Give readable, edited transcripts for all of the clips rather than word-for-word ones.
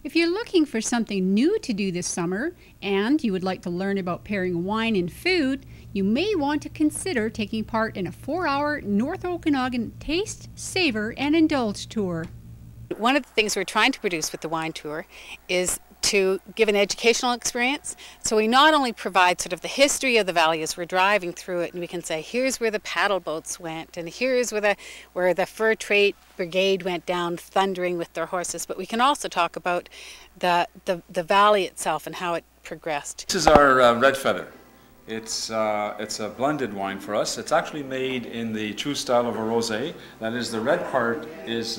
If you're looking for something new to do this summer and you would like to learn about pairing wine and food, you may want to consider taking part in a 4-hour North Okanagan Taste, Savor, and Indulge tour. One of the things we're trying to produce with the wine tour is to give an educational experience. So we not only provide sort of the history of the valley as we're driving through it, and we can say, here's where the paddle boats went, and here's where the fur trade brigade went down thundering with their horses, but we can also talk about the valley itself and how it progressed. This is our red feather. It's a blended wine for us. It's actually made in the true style of a rosé. That is, the red part is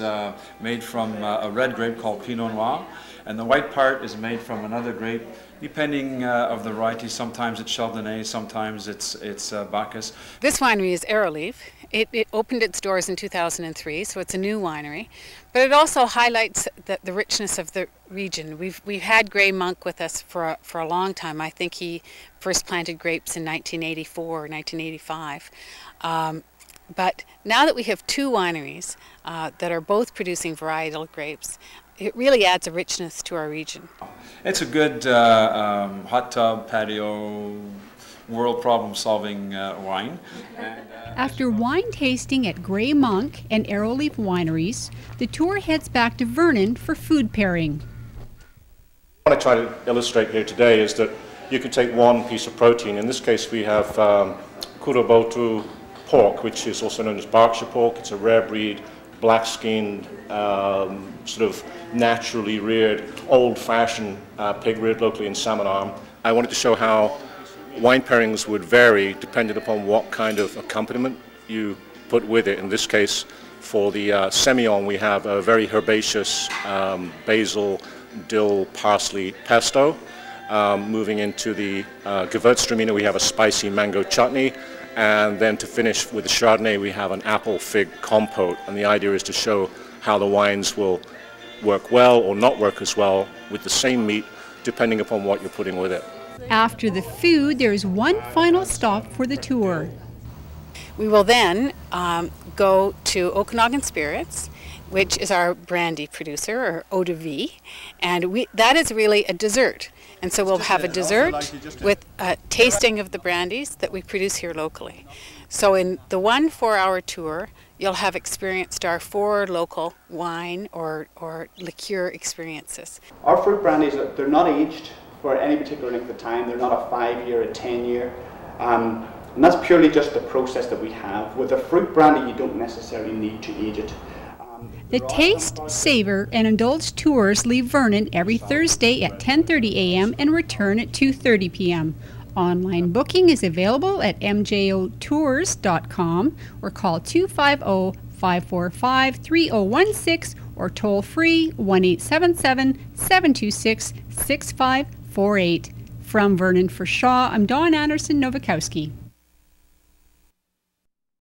made from a red grape called Pinot Noir, and the white part is made from another grape, depending of the variety. Sometimes it's Chardonnay, sometimes it's Bacchus. This winery is Arrowleaf. It opened its doors in 2003, so it's a new winery. But it also highlights the richness of the region. We've had Grey Monk with us for a long time. I think he first planted grapes in 1984 or 1985. But now that we have two wineries that are both producing varietal grapes, it really adds a richness to our region. It's a good hot tub, patio, world problem-solving wine. After wine tasting at Grey Monk and Arrowleaf wineries, the tour heads back to Vernon for food pairing. What I try to illustrate here today is that you can take one piece of protein. In this case, we have Kurobotu pork, which is also known as Berkshire pork. It's a rare breed, black-skinned, sort of naturally reared, old-fashioned pig reared locally in Salmon Arm. I wanted to show how wine pairings would vary depending upon what kind of accompaniment you put with it. In this case, for the Semillon, we have a very herbaceous basil, dill, parsley pesto. Moving into the Gewürztraminer, we have a spicy mango chutney. And then to finish with the Chardonnay, we have an apple fig compote. And the idea is to show how the wines will work well or not work as well with the same meat, depending upon what you're putting with it. After the food, there is one final stop for the tour. We will then go to Okanagan Spirits, which is our brandy producer, or eau de vie, and that is really a dessert. And so we'll have a dessert with a tasting of the brandies that we produce here locally. So in the 1 4-hour tour, you'll have experienced our 4 local wine or liqueur experiences. Our fruit brandies, they're not aged for any particular length of time. They're not a 5-year, a 10-year. And that's purely just the process that we have. With a fruit brandy, you don't necessarily need to age it. The Taste, Savor, and Indulge tours leave Vernon every Thursday at 10:30 a.m. and return at 2:30 p.m. Online booking is available at MJOTours.com or call 250-545-3016 or toll free 1-877-726-6548. From Vernon for Shaw, I'm Dawn Anderson Novikowski.